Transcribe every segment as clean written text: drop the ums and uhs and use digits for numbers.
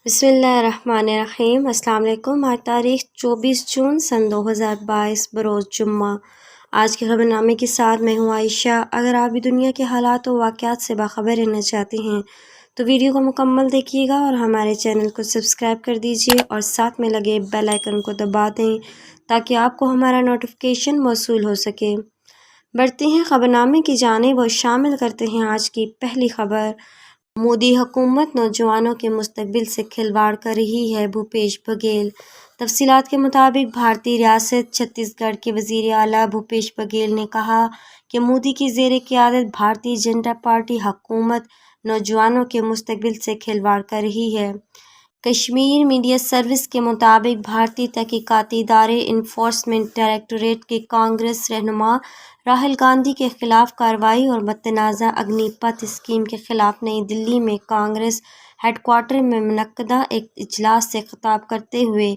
بسم اللہ الرحمن الرحیم۔ السلام علیکم۔ آج تاریخ 24 جون سن 2022 بروز جمعہ۔ آج کے خبر نامے کے ساتھ میں ہوں عائشہ۔ اگر آپ بھی دنیا کے حالات و واقعات سے باخبر رہنا چاہتے ہیں تو ویڈیو کو مکمل دیکھیے گا اور ہمارے چینل کو سبسکرائب کر دیجیے اور ساتھ میں لگے بیل آئیکن کو دبا دیں تاکہ آپ کو ہمارا نوٹیفیکیشن موصول ہو سکے۔ بڑھتے ہیں خبر نامے کی جانب اور شامل کرتے ہیں آج کی پہلی خبر۔ مودی حکومت نوجوانوں کے مستقبل سے کھلواڑ کر رہی ہے، بھوپیش بگیل۔ تفصیلات کے مطابق بھارتی ریاست چھتیس گڑھ کے وزیر اعلیٰ بھوپیش بگیل نے کہا کہ مودی کی زیر قیادت بھارتیہ جنتا پارٹی حکومت نوجوانوں کے مستقبل سے کھلواڑ کر رہی ہے۔ کشمیر میڈیا سروس کے مطابق بھارتی تحقیقاتی ادارے انفورسمنٹ ڈائریکٹوریٹ کے کانگریس رہنما راہل گاندھی کے خلاف کارروائی اور متنازع اگنی پتھ اسکیم کے خلاف نئی دلی میں کانگریس ہیڈ کوارٹر میں منعقدہ ایک اجلاس سے خطاب کرتے ہوئے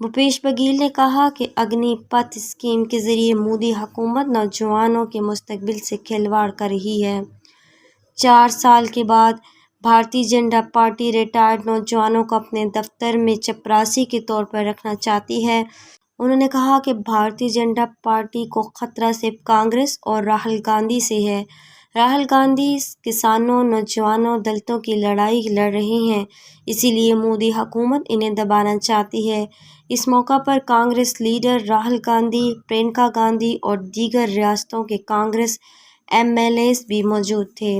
بھوپیش بگیل نے کہا کہ اگنی پتھ اسکیم کے ذریعے مودی حکومت نوجوانوں کے مستقبل سے کھلواڑ کر رہی ہے۔ 4 سال کے بعد بھارتیہ جنتا پارٹی ریٹائرڈ نوجوانوں کو اپنے دفتر میں چپراسی کے طور پر رکھنا چاہتی ہے۔ انہوں نے کہا کہ بھارتیہ جنتا پارٹی کو خطرہ صرف کانگریس اور راہل گاندھی سے ہے۔ راہل گاندھی کسانوں، نوجوانوں، دلتوں کی لڑائی لڑ رہے ہیں، اسی لیے مودی حکومت انہیں دبانا چاہتی ہے۔ اس موقع پر کانگریس لیڈر راہل گاندھی، پرینکا گاندھی اور دیگر ریاستوں کے کانگریس ایم ایل ایز بھی موجود تھے۔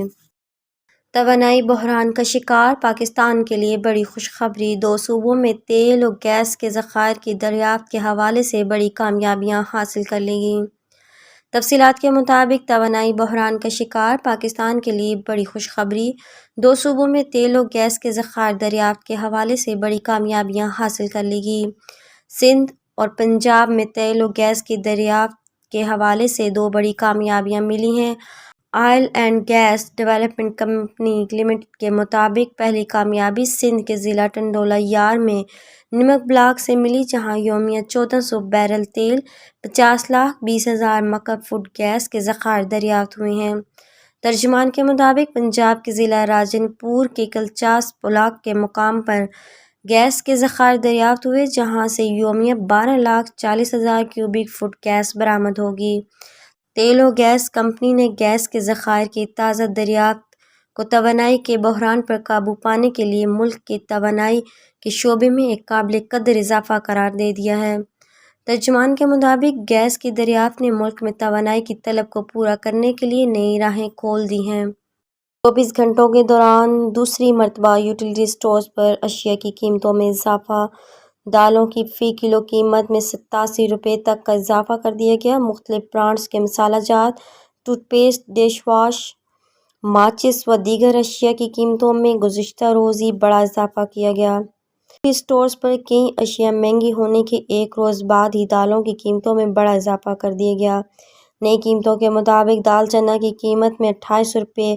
توانائی بحران کا شکار پاکستان کے لیے بڑی خوشخبری۔ 2 صوبوں میں تیل و گیس کے ذخائر کی دریافت کے حوالے سے بڑی کامیابیاں حاصل کر لی گئیں۔ تفصیلات کے مطابق توانائی بحران کا شکار پاکستان کے لیے بڑی خوشخبری۔ 2 صوبوں میں تیل و گیس کے ذخائر دریافت کے حوالے سے بڑی کامیابیاں حاصل کر لی گئیں۔ سندھ اور پنجاب میں تیل و گیس کی دریافت کے حوالے سے 2 بڑی کامیابیاں ملی ہیں۔ Oil and gas development company limited کے مطابق پہلی کامیابی سندھ کے ضلع ٹنڈولہ یار میں نمک بلاک سے ملی، جہاں یومیہ 1400 بیرل تیل، 50,20,000 مکعب فوڈ گیس کے ذخائر دریافت ہوئے ہیں۔ ترجمان کے مطابق پنجاب کے ضلع راجن پور کے کلچاس بلاک کے مقام پر گیس کے ذخائر دریافت ہوئے، جہاں سے یومیہ 12,40,000 کیوبک فٹ گیس برآمد ہوگی۔ تیل و گیس کمپنی نے گیس کے ذخائر کی تازہ دریافت کو توانائی کے بحران پر قابو پانے کے لیے ملک کے توانائی کے شعبے میں ایک قابل قدر اضافہ قرار دے دیا ہے۔ ترجمان کے مطابق گیس کی دریافت نے ملک میں توانائی کی طلب کو پورا کرنے کے لیے نئی راہیں کھول دی ہیں۔ 24 گھنٹوں کے دوران دوسری مرتبہ یوٹیلیٹی اسٹورز پر اشیاء کی قیمتوں میں اضافہ۔ دالوں کی فی کلو قیمت میں 87 روپے تک کا اضافہ کر دیا گیا۔ مختلف برانڈز کے مسالہ جات، ٹوتھ پیسٹ، ڈش واش، ماچس و دیگر اشیاء کی قیمتوں میں گزشتہ روز ہی بڑا اضافہ کیا گیا۔ اسٹورز پر کئی اشیاء مہنگی ہونے کے ایک روز بعد ہی دالوں کی قیمتوں میں بڑا اضافہ کر دیا گیا۔ نئی قیمتوں کے مطابق دال چنا کی قیمت میں 28 روپے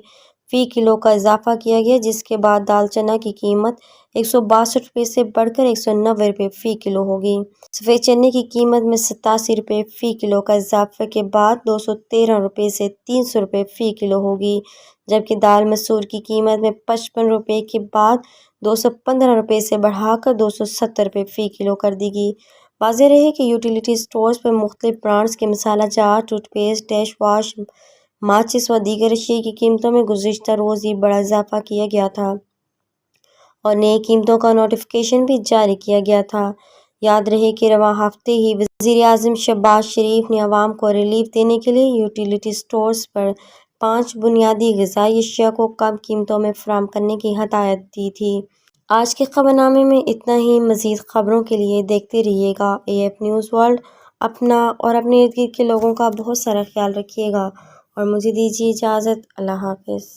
فی کلو کا اضافہ کیا گیا، جس کے بعد دال چنا کی قیمت 162 روپے سے بڑھ کر 190 روپے فی کلو ہوگی۔ سفید چنے کی قیمت میں 87 روپے فی کلو کا اضافے کے بعد 213 روپے سے 300 روپے فی کلو ہوگی، جبکہ دال مسور کی قیمت میں 55 روپے کے بعد 215 روپے سے بڑھا کر 270 روپے فی کلو کر دی گئی۔ واضح رہے کہ یوٹیلیٹی اسٹورز پر مختلف برانڈز کے مسالہ جات، ٹوتھ پیسٹ، ڈش واش، ماچس و دیگر اشیاء کی قیمتوں میں گزشتہ روز ہی بڑا اضافہ کیا گیا تھا اور نئی قیمتوں کا نوٹیفیکیشن بھی جاری کیا گیا تھا۔ یاد رہے کہ رواں ہفتے ہی وزیر اعظم شہباز شریف نے عوام کو ریلیف دینے کے لیے یوٹیلیٹی اسٹورز پر 5 بنیادی غذائی اشیاء کو کم قیمتوں میں فراہم کرنے کی ہدایت دی تھی۔ آج کے خبر نامے میں اتنا ہی۔ مزید خبروں کے لیے دیکھتے رہیے گا AF نیوز ورلڈ۔ اپنا اور اپنے ارد گرد کے لوگوں کا بہت سارا خیال رکھیے گا اور مجھے دیجیے اجازت۔ اللہ حافظ۔